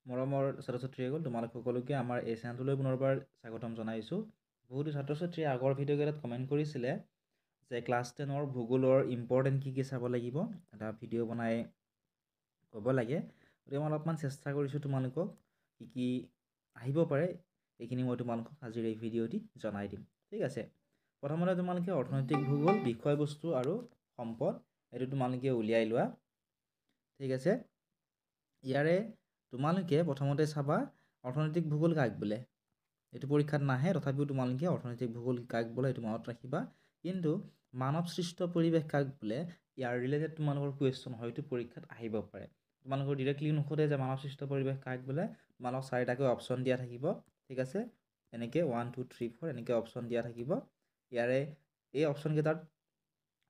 মৰমৰ ছাত্ৰ-ছাত্ৰীসকল তোমালোক সকলোকে আমাৰ এই চেনেলটোলৈ পুনৰবাৰ স্বাগতম জনাইছোঁ। বহুতো ছাত্ৰ-ছাত্ৰীয়ে আগৰ ভিডিঅ'কেইটাত কমেণ্ট কৰিছিলে যে ক্লাছ 10ৰ ভূগোলৰ ইম্পৰ্টেণ্ট কি চাব লাগিব, এটা ভিডিঅ' বনাই ক'ব লাগে। গতিকে মই অলপমান চেষ্টা কৰিছোঁ তোমালোকক কি আহিব পাৰে এইখিনি মই তোমালোকক আজিৰ এই ভিডিঅ'টিত জনাই দিম। ঠিক আছে, প্ৰথমতে তোমালোকে অৰ্থনৈতিক ভূগোল বিষয়বস্তু আৰু সম্পদ এইটো তোমালোকে উলিয়াই লোৱা। ঠিক আছে, ইয়াৰে তোমালোকে প্ৰথমতে চাবা অৰ্থনৈতিক ভূগোল কাক বোলে। এইটো পৰীক্ষাত নাহে, তথাপিও তোমালোকে অৰ্থনৈতিক ভূগোল কাক বোলে এইটো মনত ৰাখিবা। কিন্তু মানৱ সৃষ্ট পৰিৱেশ কাক বোলে ইয়াৰ ৰিলেটেড তোমালোকৰ কুৱেশ্যন হয়তো পৰীক্ষাত আহিব পাৰে। তোমালোকৰ ডিৰেক্টলি নোসোধে যে মানৱ সৃষ্ট পৰিৱেশ কাক বোলে, তোমালোক 4টাকৈ অপশ্যন দিয়া থাকিব। ঠিক আছে, এনেকৈ 1 2 3 4 এনেকৈ অপশ্যন দিয়া থাকিব। ইয়াৰে এই অপশ্যনকেইটাত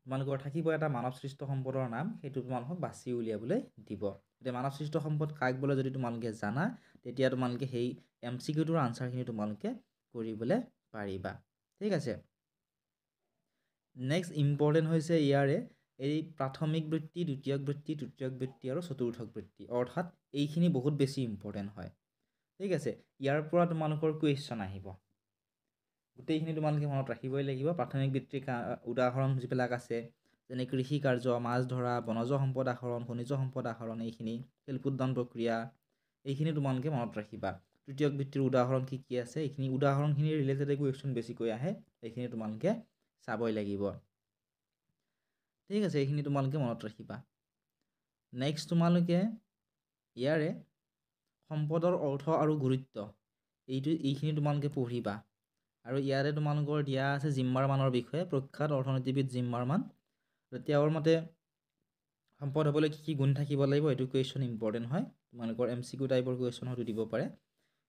তোমালোকৰ থাকিব এটা মানৱ সৃষ্ট সম্পদৰ নাম, সেইটো তোমালোকক বাছি উলিয়াবলৈ দিব। এতিয়া মানৱ সৃষ্ট সম্পদ কাক বোলে যদি তোমালোকে জানা, তেতিয়া তোমালোকে সেই MCQটোৰ আনচাৰখিনি তোমালোকে কৰিবলৈ পাৰিবা। ঠিক আছে, নেক্সট ইম্পৰ্টেণ্ট হৈছে ইয়াৰে এই প্ৰাথমিক বৃত্তি, দ্বিতীয়ক বৃত্তি, তৃতীয়ক বৃত্তি আৰু চতুৰ্থক বৃত্তি, অৰ্থাৎ এইখিনি বহুত বেছি ইম্পৰ্টেণ্ট হয়। ঠিক আছে, ইয়াৰ পৰা তোমালোকৰ কুৱেশ্যন আহিব। গোটেইখিনি তোমালোকে মনত ৰাখিবই লাগিব। প্ৰাথমিক বৃত্তিৰ উদাহৰণ যিবিলাক আছে, যেনে কৃষি কাৰ্য, মাছ ধৰা, বনজ সম্পদ আহৰণ, খনিজ সম্পদ আহৰণ, এইখিনি শিল্পোদ্যান প্ৰক্ৰিয়া, এইখিনি তোমালোকে মনত ৰাখিবা। তৃতীয়ক বৃত্তিৰ উদাহৰণ কি কি আছে, এইখিনি উদাহৰণখিনিৰ ৰিলেটেড কুৱেশ্যন বেছিকৈ আহে, এইখিনি তোমালোকে চাবই লাগিব। ঠিক আছে, এইখিনি তোমালোকে মনত ৰাখিবা। নেক্সট তোমালোকে ইয়াৰে সম্পদৰ অৰ্থ আৰু গুৰুত্ব এইখিনি তোমালোকে পঢ়িবা। আৰু ইয়াৰে তোমালোকৰ দিয়া আছে জিম্মাৰমানৰ বিষয়ে, প্ৰখ্যাত অৰ্থনীতিবিদ জিম্মাৰমান। তেওঁৰ মতে সম্পদ হ'বলৈ কি গুণ থাকিব লাগিব, এইটো কুৱেশ্যন ইম্পৰ্টেণ্ট হয়। তোমালোকৰ MCQ টাইপৰ কুৱেশ্যন হয়তো দিব পাৰে।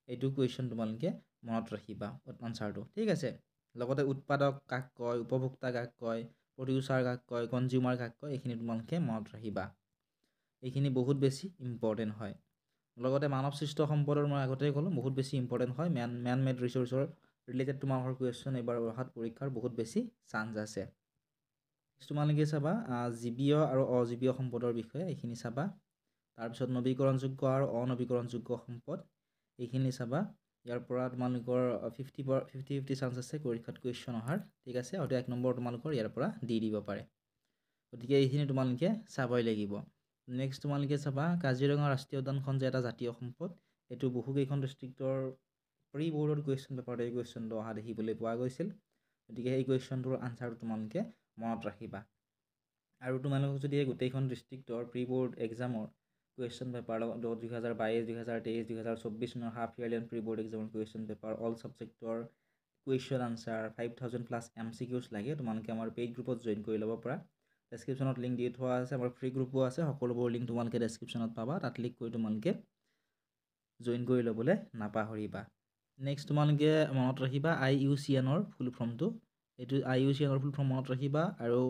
এইটো কুৱেশ্যন তোমালোকে মনত ৰাখিবা আনচাৰটো। ঠিক আছে, লগতে উৎপাদক কাক কয়, উপভোক্তা কাক কয়, প্ৰডিউচাৰ কাক কয়, কনজিউমাৰ কাক কয়, এইখিনি তোমালোকে মনত ৰাখিবা। এইখিনি বহুত বেছি ইম্পৰ্টেণ্ট হয়। লগতে মানৱ সৃষ্ট সম্পদৰ মই আগতেই ক'লোঁ বহুত বেছি ইম্পৰ্টেণ্ট হয়। মেন মেড ৰিচোৰ্চৰ ৰিলেটেড তোমালোকৰ কুৱেশ্যন এইবাৰ অহাত পৰীক্ষাৰ বহুত বেছি চান্স আছে। তোমালোকে চাবা জীৱীয় আৰু অজীৱীয় সম্পদৰ বিষয়ে, এইখিনি চাবা। তাৰপিছত নৱীকৰণযোগ্য আৰু অনৱীকৰণযোগ্য সম্পদ, এইখিনি চাবা। ইয়াৰ পৰা তোমালোকৰ 50-50 চান্স আছে পৰীক্ষাত কুৱেশ্যন অহাৰ। ঠিক আছে, হয়তো 1 নম্বৰ তোমালোকৰ ইয়াৰ পৰা দি দিব পাৰে। গতিকে এইখিনি তোমালোকে চাবই লাগিব। নেক্সট তোমালোকে চাবা কাজিৰঙা ৰাষ্ট্ৰীয় উদ্যানখন যে এটা জাতীয় সম্পদ, এইটো বহুকেইখন ডিষ্ট্ৰিক্টৰ প্ৰি বৰ্ডৰ কুৱেশ্যন পেপাৰত এই কুৱেশ্যনটো অহা দেখিবলৈ পোৱা গৈছিল। গতিকে এই কুৱেশ্যনটোৰ আনচাৰটো তোমালোকে মনত ৰাখিবা। আৰু তোমালোকক যদি এই গোটেইখন ডিষ্ট্ৰিক্টৰ প্ৰি বৰ্ড এক্সামৰ question paper 2022, 2023, 2024 half yearly and pre board এক্সামৰ কুৱেশ্যন পেপাৰ অল ছাবজেক্টৰ কুৱেশ্যন আনচাৰ 5000+ MCQs লাগে, তোমালোকে আমাৰ পেইড গ্ৰুপত জইন কৰি ল'ব পাৰা। ডেছক্ৰিপশ্যনত লিংক দি থোৱা আছে, আমাৰ ফ্ৰী গ্ৰুপো আছে, সকলোবোৰ লিংক তোমালোকে ডেছক্ৰিপশ্যনত পাবা। তাত ক্লিক কৰি তোমালোকে জইন কৰি ল'বলৈ নাপাহৰিবা। নেক্সট তোমালোকে মনত ৰাখিবা IUCNৰ ফুল ফৰ্মটো। এইটো IUCNৰ ফুল ফৰ্ম মনত ৰাখিবা। আৰু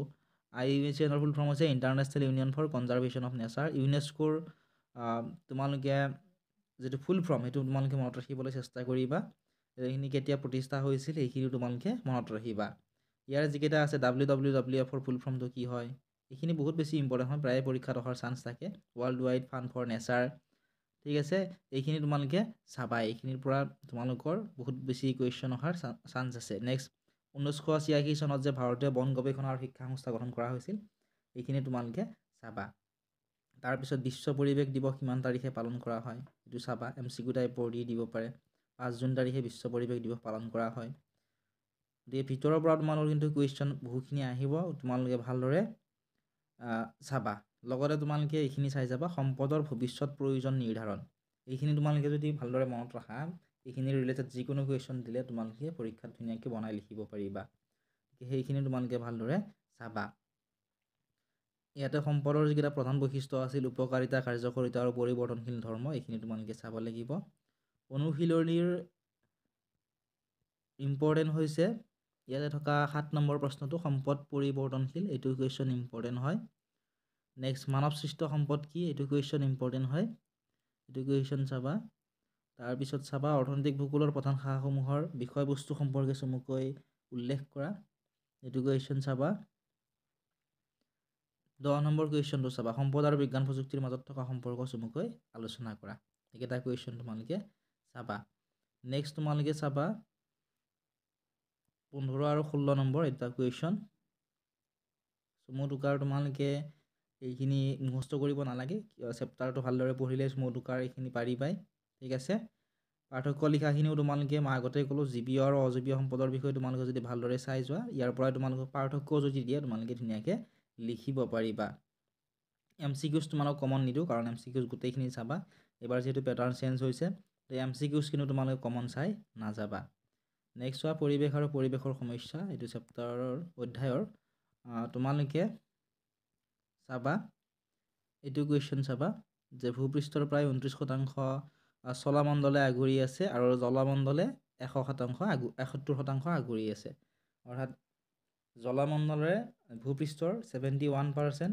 IUCNৰ ফুল ফৰ্ম হৈছে international union for conservation of nature. ইউনেস্কোৰ তোমালোকে যিটো ফুল ফৰ্ম সেইটো তোমালোকে মনত ৰাখিবলৈ চেষ্টা কৰিবা। এইখিনি কেতিয়া প্ৰতিষ্ঠা হৈছিল এইখিনিও তোমালোকে মনত ৰাখিবা। ইয়াৰ যিকেইটা আছে WWWFৰ ফুল ফৰ্মটো কি হয়, এইখিনি বহুত বেছি ইম্পৰ্টেণ্ট হয়, প্ৰায় পৰীক্ষাত অহাৰ চান্স থাকে। World wide fund for nature. ঠিক আছে, এইখিনি তোমালোকে চাবা, এইখিনিৰ পৰা তোমালোকৰ বহুত বেছি কুৱেশ্যন অহাৰ চান্স আছে। নেক্সট 1986 চনত যে ভাৰতীয় বন গৱেষণা আৰু শিক্ষা সংস্থা গঠন কৰা হৈছিল, এইখিনি তোমালোকে চাবা। তাৰপিছত বিশ্ব পৰিৱেশ দিৱস কিমান তাৰিখে পালন কৰা হয় এইটো চাবা, MCQ টাইপৰ দি দিব পাৰে। 5 জুন তাৰিখে বিশ্ব পৰিৱেশ দিৱস পালন কৰা হয়। গতিকে ভিতৰৰ পৰা তোমালোকৰ কিন্তু কুৱেশ্যন বহুখিনি আহিব, তোমালোকে ভালদৰে চাবা। লগতে তোমালোকে এইখিনি চাই যাবা সম্পদৰ ভৱিষ্যত প্ৰয়োজন নিৰ্ধাৰণ। এইখিনি তোমালোকে যদি ভালদৰে মনত ৰাখা, এইখিনি ৰিলেটেড যিকোনো কুৱেশ্যন দিলে তোমালোকে পৰীক্ষাত ধুনীয়াকৈ বনাই লিখিব পাৰিবা। সেইখিনি তোমালোকে ভালদৰে চাবা। ইয়াতে সম্পদৰ যিকেইটা প্ৰধান বৈশিষ্ট্য আছিল, উপকাৰিতা, কাৰ্যকৰিতা আৰু পৰিৱৰ্তনশীল ধৰ্ম, এইখিনি তোমালোকে চাব লাগিব। অনুশীলনীৰ ইম্পৰ্টেণ্ট হৈছে ইয়াতে থকা 7 নম্বৰ প্ৰশ্নটো সম্পদ পৰিৱৰ্তনশীল, এইটো কুৱেশ্যন ইম্পৰ্টেণ্ট হয়। নেক্সট মানৱ সৃষ্ট সম্পদ কি, এইটো কুৱেশ্যন ইম্পৰ্টেণ্ট হয়, এইটো কুৱেশ্যন চাবা। তাৰপিছত চাবা অৰ্থনৈতিক ভূগোলৰ প্ৰধান শাখাসমূহৰ বিষয়বস্তু সম্পৰ্কে চমুকৈ উল্লেখ কৰা, এইটো কুৱেশ্যন চাবা। 10 নম্বৰ কুৱেশ্যনটো চাবা সম্পদ আৰু বিজ্ঞান প্ৰযুক্তিৰ মাজত থকা সম্পৰ্ক চমুকৈ আলোচনা কৰা। এইকেইটা কুৱেশ্যন তোমালোকে চাবা নেক্সট তোমালোকে চাবা 15 আৰু 16 নম্বৰ এটা কুৱেশ্যন চমুদুকাৰ তোমালোকে এইখিনি মুখস্থ কৰিব নালাগে চেপ্টাৰটো ভালদৰে পঢ়িলে চমুদুকাৰ এইখিনি পাৰিবাই ঠিক আছে পাৰ্থক্য লিখাখিনিও তোমালোকে মই আগতে ক'লোঁ জীৱীয় আৰু অজীৱীয় সম্পদৰ বিষয়ে তোমালোকে যদি ভালদৰে চাই যোৱা ইয়াৰ পৰাই তোমালোকক পাৰ্থক্য যদি দিয়ে তোমালোকে ধুনীয়াকৈ লিখিব পাৰিবা MCQs তোমালোক কমন নিদিওঁ কাৰণ MCQs গোটেইখিনি চাবা এবাৰ যেহেতু পেটাৰ্ণ চেঞ্জ হৈছে তো MCQs কিন্তু তোমালোকে কমন চাই নাযাবা নেক্সট হোৱা পৰিৱেশ আৰু পৰিৱেশৰ সমস্যা এইটো চেপ্টাৰৰ অধ্যায়ৰ তোমালোকে চাবা এইটো কুৱেশ্যন চাবা যে ভূপৃষ্ঠৰ প্ৰায় 29% চলামণ্ডলে আগুৰি আছে আৰু জলমণ্ডলে 71% আগুৰি আছে অৰ্থাৎ জলমণ্ডলৰে ভূপৃষ্ঠৰ 71%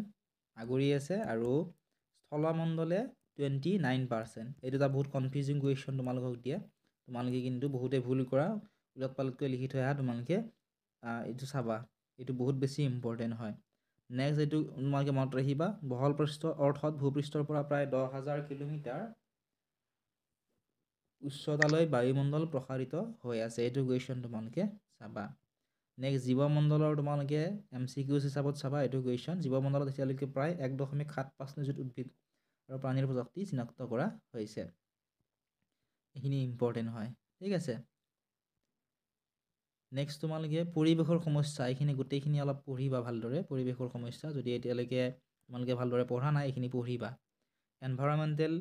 আগুৰি আছে আৰু স্থলমণ্ডলে 29%। এইটো এটা বহুত কনফিউজিং কুৱেশ্যন তোমালোকক দিয়ে তোমালোকে কিন্তু বহুতে ভুল কৰা উলট পালটকৈ লিখি থৈ আহা তোমালোকে এইটো চাবা এইটো বহুত বেছি ইম্পৰ্টেণ্ট হয় নেক্সট এইটো তোমালোকে মনত ৰাখিবা বহল পৃষ্ঠ অৰ্থত ভূপৃষ্ঠৰ পৰা প্ৰায় 10,000 কিলোমিটাৰ উচ্চতালৈ বায়ুমণ্ডল প্ৰসাৰিত হৈ আছে এইটো কুৱেশ্যন তোমালোকে চাবা নেক্সট জীৱমণ্ডলৰ তোমালোকে MCQs হিচাপত চাবা এইটো কুৱেশ্যন জীৱমণ্ডলত এতিয়ালৈকে প্ৰায় 1.75 নিযুত উদ্ভিদ আৰু প্ৰাণীৰ প্ৰজাতি চিনাক্ত কৰা হৈছে এইখিনি ইম্পৰ্টেণ্ট হয় ঠিক আছে নেক্সট তোমালোকে পৰিৱেশৰ সমস্যা এইখিনি গোটেইখিনি অলপ পঢ়িবা ভালদৰে পৰিৱেশৰ সমস্যা যদি এতিয়ালৈকে তোমালোকে ভালদৰে পঢ়া নাই এইখিনি পঢ়িবা এনভাইৰনমেণ্টেল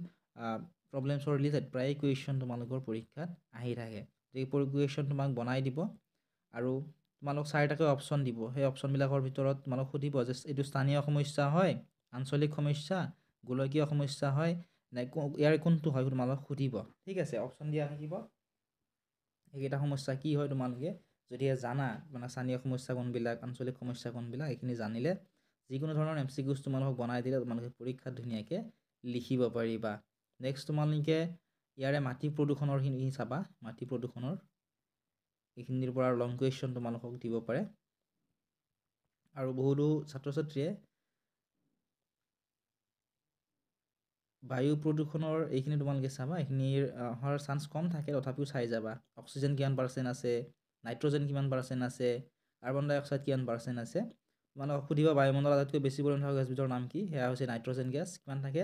প্ৰব্লেমছৰ ৰিলেটেড প্ৰায় কুৱেশ্যন তোমালোকৰ পৰীক্ষাত আহি থাকে এই কুৱেশ্যন তোমাক বনাই দিব আৰু তোমালোক 4টাকৈ অপশ্যন দিব সেই অপশ্যনবিলাকৰ ভিতৰত তোমালোক সুধিব যে এইটো স্থানীয় সমস্যা হয় আঞ্চলিক সমস্যা গোলকীয় সমস্যা হয় নে ইয়াৰ কোনটো হয় তোমালোক সুধিব ঠিক আছে অপশ্যন দিয়া থাকিব এইকেইটা সমস্যা কি হয় তোমালোকে যদি জানা মানে স্থানীয় সমস্যা কোনবিলাক আঞ্চলিক সমস্যা কোনবিলাক এইখিনি জানিলে যিকোনো ধৰণৰ MCQs তোমালোকক বনাই দিলে তোমালোকে পৰীক্ষাত ধুনীয়াকৈ লিখিব পাৰিবা নেক্সট তোমালোকে ইয়াৰে মাটি প্ৰদূষণৰখিনি চাবা মাটি প্ৰদূষণৰ এইখিনিৰ পৰা লং কুৱেশ্যন তোমালোকক দিব পাৰে আৰু বহুতো ছাত্ৰ ছাত্ৰীয়ে বায়ু প্ৰদূষণৰ এইখিনি তোমালোকে চাবা এইখিনিৰ হোৱাৰ চান্স কম থাকে তথাপিও চাই যাবা অক্সিজেন কিমান % আছে নাইট্ৰজেন কিমান % আছে কাৰ্বন ডাই অক্সাইড কিমান % আছে তোমালোকক সুধিব বায়ুমণ্ডলত আটাইতকৈ বেছি পৰিমাণ থকা গেছবিধৰ নাম কি সেয়া হৈছে নাইট্ৰজেন গেছ কিমান থাকে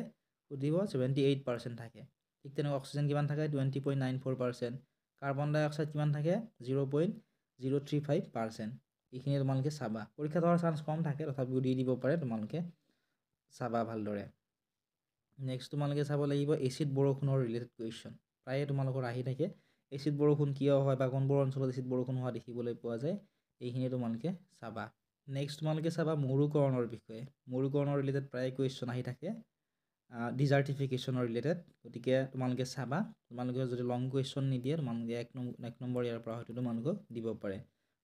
সুধিব 78% থাকে ঠিক তেনেকৈ অক্সিজেন কিমান থাকে 20.94% কাৰ্বন ডাই অক্সাইড কিমান থাকে 0.035% এইখিনি তোমালোকে চাবা পৰীক্ষাত হোৱাৰ চান্স কম থাকে তথাপিও দি দিব পাৰে তোমালোকে চাবা ভালদৰে নেক্সট তোমালোকে চাব লাগিব এচিড বৰষুণৰ ৰিলেটেড কুৱেশ্যন প্ৰায়ে তোমালোকৰ আহি থাকে এচিড বৰষুণ কিয় হয় বা কোনবোৰ অঞ্চলত এচিড বৰষুণ হোৱা দেখিবলৈ পোৱা যায় এইখিনি তোমালোকে চাবা নেক্সট তোমালোকে চাবা মৰুকৰণৰ বিষয়ে মৰুকৰণৰ ৰিলেটেড প্ৰায় কুৱেশ্যন আহি থাকে ডিজাৰ্টিফিকেশ্যনৰ ৰিলেটেড গতিকে তোমালোকে চাবা তোমালোকে যদি লং কুৱেশ্যন নিদিয়ে তোমালোকে এক নম্বৰ ইয়াৰ পৰা হয়তো তোমালোকক দিব পাৰে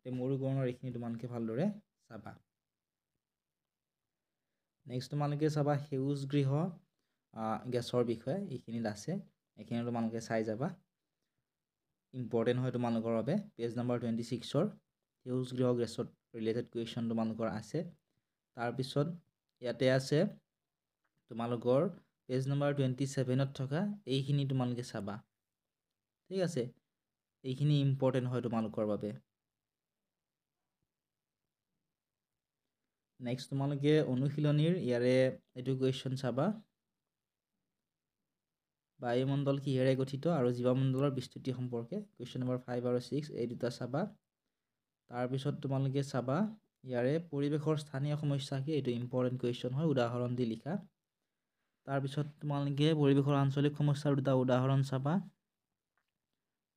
মৰুকৰণৰ এইখিনি তোমালোকে ভালদৰে চাবা নেক্সট তোমালোকে চাবা সেউজ গৃহ গেছৰ বিষয়ে এইখিনিত আছে এইখিনি তোমালোকে চাই যাবা ইম্পৰ্টেণ্ট হয় তোমালোকৰ বাবে পেজ নম্বৰ 26ৰ সেউজ গৃহ গেছৰ ৰিলেটেড কুৱেশ্যন তোমালোকৰ আছে তাৰপিছত ইয়াতে আছে তোমালোকৰ পেজ নম্বৰ 27ত থকা এইখিনি তোমালোকে চাবা ঠিক আছে এইখিনি ইম্পৰ্টেণ্ট হয় তোমালোকৰ বাবে নেক্সট তোমালোকে অনুশীলনীৰ ইয়াৰে এইটো কুৱেশ্যন চাবা বায়ুমণ্ডল কিহেৰে গঠিত আৰু জীৱমণ্ডলৰ বিস্তৃতি সম্পৰ্কে কুৱেশ্যন নম্বৰ 5 আৰু 6 এই দুটা চাবা তাৰপিছত তোমালোকে চাবা ইয়াৰে পৰিৱেশৰ স্থানীয় সমস্যা কি এইটো ইম্পৰ্টেণ্ট কুৱেশ্যন হয় উদাহৰণ দি লিখা তাৰপিছত তোমালোকে পৰিৱেশৰ আঞ্চলিক সমস্যাৰ দুটা উদাহৰণ চাবা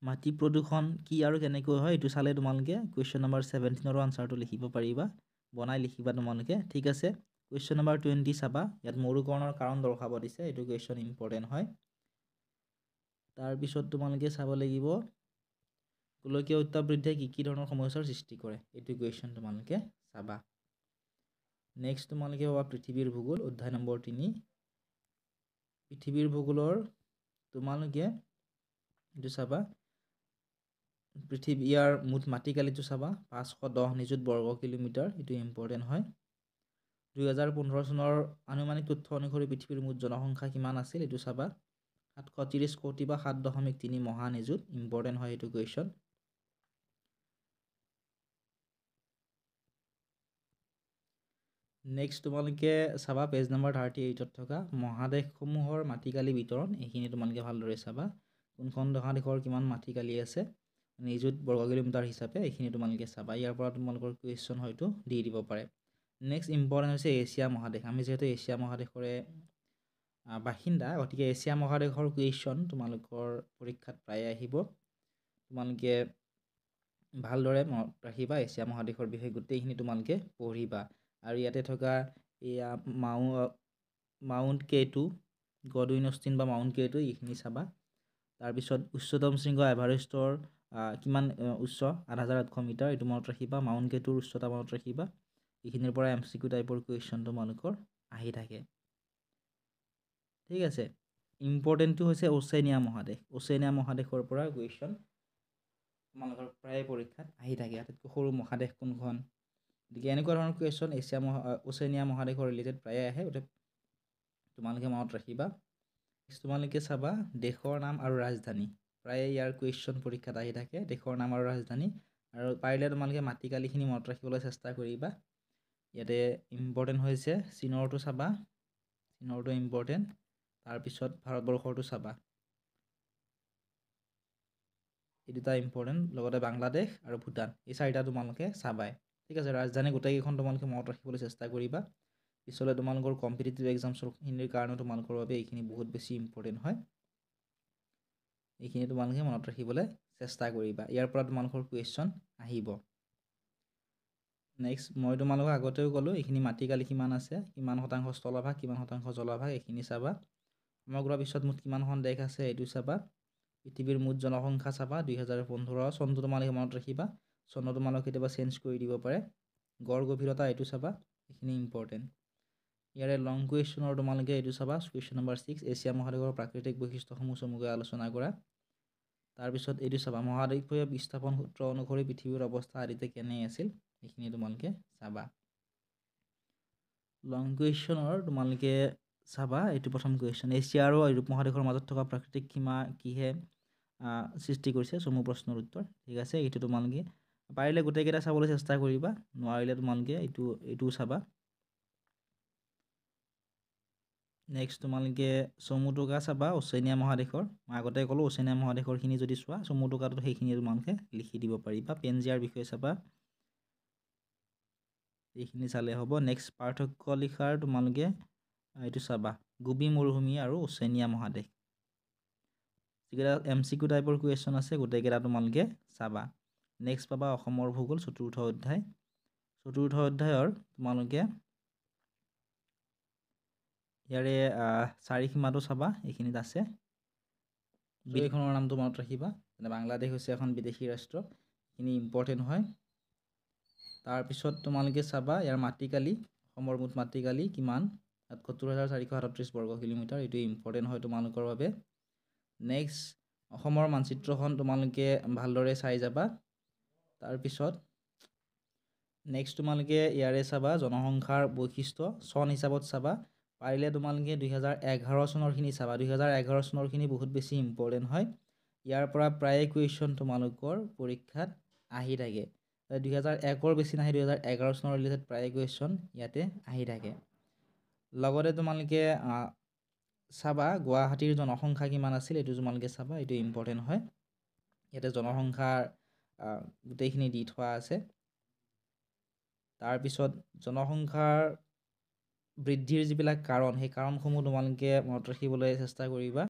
মাটি প্ৰদূষণ কি আৰু কেনেকৈ হয় এইটো চালে তোমালোকে কুৱেশ্যন নম্বৰ 17ৰ আনচাৰটো লিখিব পাৰিবা বনাই লিখিবা তোমালোকে ঠিক আছে কুৱেশ্যন নম্বৰ 20 চাবা ইয়াত মৰুকৰণৰ কাৰণ দৰ্শাব দিছে এইটো কুৱেশ্যন ইম্পৰ্টেণ্ট হয় তাৰপিছত তোমালোকে চাব লাগিব গোলকীয় উত্তাপ বৃদ্ধিয়ে কি ধৰণৰ সমস্যাৰ সৃষ্টি কৰে এইটো কুৱেশ্যন তোমালোকে চাবা নেক্সট তোমালোকে পাবা পৃথিৱীৰ ভূগোল অধ্যায় নম্বৰ 3 পৃথিৱীৰ ভূগোলৰ তোমালোকে এইটো চাবা পৃথিৱীৰ মুঠ মাটিকালিটো চাবা 510 নিযুত বৰ্গ কিলোমিটাৰ এইটো ইম্পৰ্টেণ্ট হয় 2015 চনৰ আনুমানিক তথ্য অনুসৰি পৃথিৱীৰ মুঠ জনসংখ্যা কিমান আছিল এইটো চাবা 730 কোটি বা 7.3 মহানিযুত ইম্পৰ্টেণ্ট হয় এইটো কুৱেশ্যন। নেক্সট তোমালোকে চাবা পেজ নম্বৰ 38ত থকা মহাদেশসমূহৰ মাটিকালি বিতৰণ, এইখিনি তোমালোকে ভালদৰে চাবা। কোনখন মহাদেশৰ কিমান মাটিকালি আছে নিযুত বৰ্গ কিলোমিটাৰ হিচাপে, এইখিনি তোমালোকে চাবা। ইয়াৰ পৰা তোমালোকৰ কুৱেশ্যন হয়তো দি দিব পাৰে। নেক্সট ইম্পৰ্টেণ্ট হৈছে এছিয়া মহাদেশ। আমি যিহেতু এছিয়া মহাদেশৰে বাসিন্দা, গতিকে এছিয়া মহাদেশৰ কুৱেশ্যন তোমালোকৰ পৰীক্ষাত প্ৰায়ে আহিব। তোমালোকে ভালদৰে মনত ৰাখিবা, এছিয়া মহাদেশৰ বিষয়ে গোটেইখিনি তোমালোকে পঢ়িবা। আৰু ইয়াতে থকা এয়া মাউণ্ট K2, গডউইন অষ্টিন বা মাউণ্ট K2, এইখিনি চাবা। তাৰপিছত উচ্চতম শৃংগ এভাৰেষ্টৰ কিমান উচ্চ, 8,800 মিটাৰ, এইটো মনত ৰাখিবা। মাউণ্ট K2ৰ উচ্চতা মনত ৰাখিবা। এইখিনিৰ পৰা MCQ টাইপৰ কুৱেশ্যন তোমালোকৰ আহি থাকে। ঠিক আছে, ইম্পৰ্টেণ্টটো হৈছে অচেনিয়া মহাদেশ। অচেনিয়া মহাদেশৰ পৰা কুৱেশ্যন তোমালোকৰ প্ৰায় পৰীক্ষাত আহি থাকে। আটাইতকৈ সৰু মহাদেশ কোনখন, গতিকে এনেকুৱা ধৰণৰ কুৱেশ্যন অচেনিয়া মহাদেশৰ ৰিলেটেড প্ৰায়ে আহে, গতিকে তোমালোকে মনত ৰাখিবা। তোমালোকে চাবা দেশৰ নাম আৰু ৰাজধানী, প্ৰায়ে ইয়াৰ কুৱেশ্যন পৰীক্ষাত আহি থাকে, দেশৰ নাম আৰু ৰাজধানী। আৰু পাৰিলে তোমালোকে মাটিকালিখিনি মনত ৰাখিবলৈ চেষ্টা কৰিবা। ইয়াতে ইম্পৰ্টেণ্ট হৈছে চীনৰটো চাবা, চীনৰটো ইম্পৰ্টেণ্ট। তাৰপিছত ভাৰতবৰ্ষৰটো চাবা, এই দুটা ইম্পৰ্টেণ্ট। লগতে বাংলাদেশ আৰু ভূটান, এই চাৰিটা তোমালোকে চাবাই। ঠিক আছে, ৰাজধানী গোটেইকেইখন তোমালোকে মনত ৰাখিবলৈ চেষ্টা কৰিবা। পিছলৈ তোমালোকৰ কম্পিটিটিভ এক্সামছখিনিৰ কাৰণে তোমালোকৰ বাবে এইখিনি বহুত বেছি ইম্পৰ্টেণ্ট হয়। এইখিনি তোমালোকে মনত ৰাখিবলৈ চেষ্টা কৰিবা, ইয়াৰ পৰা তোমালোকৰ কুৱেশ্যন আহিব। নেক্সট মই তোমালোকক আগতেও ক'লোঁ, এইখিনি মাটিকালি কিমান আছে, কিমান শতাংশ স্থলভাগ, কিমান শতাংশ জলভাগ, এইখিনি চাবা। সমগ্ৰ বিশ্বত মুঠ কিমানখন দেশ আছে এইটো চাবা। পৃথিৱীৰ মুঠ জনসংখ্যা চাবা। 2015 চনটো তোমালোকে মনত ৰাখিবা, চনটো তোমালোকে কেতিয়াবা চেঞ্জ কৰি দিব পাৰে। গড় গভীৰতা এইটো চাবা, এইখিনি ইম্পৰ্টেণ্ট। ইয়াৰে লং কুৱেশ্যনৰ তোমালোকে এইটো চাবা, কুৱেশ্যন নম্বৰ 6, এছিয়া মহাদেশৰ প্ৰাকৃতিক বৈশিষ্ট্যসমূহ চমুকৈ আলোচনা কৰা। তাৰপিছত এইটো চাবা, মহাদেশীয় বিস্থাপন সূত্ৰ অনুসৰি পৃথিৱীৰ অৱস্থা আদিতে কেনে আছিল, এইখিনি তোমালোকে চাবা। লং কুৱেশ্যনৰ তোমালোকে চাবা, এইটো প্ৰথম কুৱেশ্যন, এছিয়া আৰু ইউৰোপ মহাদেশৰ মাজত থকা প্ৰাকৃতিক সীমা কিহে সৃষ্টি কৰিছে, চমু প্ৰশ্নৰ উত্তৰ। ঠিক আছে, এইটো তোমালোকে পাৰিলে গোটেইকেইটা চাবলৈ চেষ্টা কৰিবা, নোৱাৰিলে তোমালোকে এইটোও চাবা। নেক্সট তোমালোকে চমু টোকা চাবা অচেনিয়া মহাদেশৰ। মই আগতে ক'লোঁ অচেনিয়া মহাদেশৰখিনি যদি চোৱা, চমু টোকাটো সেইখিনি তোমালোকে লিখি দিব পাৰিবা। পেনজিয়াৰ বিষয়ে চাবা, এইখিনি চালে হ'ব। নেক্সট পাৰ্থক্য লিখাৰ তোমালোকে এইটো চাবা, গোবি মৰুভূমি আৰু অচেনিয়া মহাদেশ। যিকেইটা MCQ টাইপৰ কুৱেশ্যন আছে গোটেইকেইটা তোমালোকে চাবা। নেক্সট পাবা অসমৰ ভূগোল, চতুৰ্থ অধ্যায়। চতুৰ্থ অধ্যায়ৰ তোমালোকে ইয়াৰে চাৰিসীমাটো চাবা, এইখিনিত আছে। বিদেশখনৰ নামটো মনত ৰাখিবা, যেনে বাংলাদেশ হৈছে এখন বিদেশী ৰাষ্ট্ৰ, এইখিনি ইম্পৰ্টেণ্ট হয়। তাৰপিছত তোমালোকে চাবা ইয়াৰ মাটিকালি, অসমৰ মুঠ মাটিকালি কিমান, ৭৭,৪৩৭ বৰ্গ কিলোমিটাৰ, এইটো ইম্পৰ্টেণ্ট হয় তোমালোকৰ বাবে। নেক্সট অসমৰ মানচিত্ৰখন তোমালোকে ভালদৰে চাই যাবা। তাৰপিছত নেক্সট তোমালোকে ইয়াৰে চাবা জনসংখ্যাৰ বৈশিষ্ট্য চন হিচাপত চাবা। পাৰিলে তোমালোকে 2011 চনৰখিনি চাবা, 2011 চনৰখিনি বহুত বেছি ইম্পৰ্টেণ্ট হয়। ইয়াৰ পৰা প্ৰায়ে কুৱেশ্যন তোমালোকৰ পৰীক্ষাত আহি থাকে। 2001ৰ বেছি নাহে, 2011 চনৰ ৰিলেটেড প্ৰায়ে কুৱেশ্যন ইয়াতে আহি থাকে। লগতে তোমালোকে চাবা গুৱাহাটীৰ জনসংখ্যা কিমান আছিল, এইটো তোমালোকে চাবা, এইটো ইম্পৰ্টেণ্ট হয়। ইয়াতে জনসংখ্যাৰ গোটেইখিনি দি থোৱা আছে। তাৰপিছত জনসংখ্যাৰ বৃদ্ধিৰ যিবিলাক কাৰণ, সেই কাৰণসমূহ তোমালোকে মনত ৰাখিবলৈ চেষ্টা কৰিবা।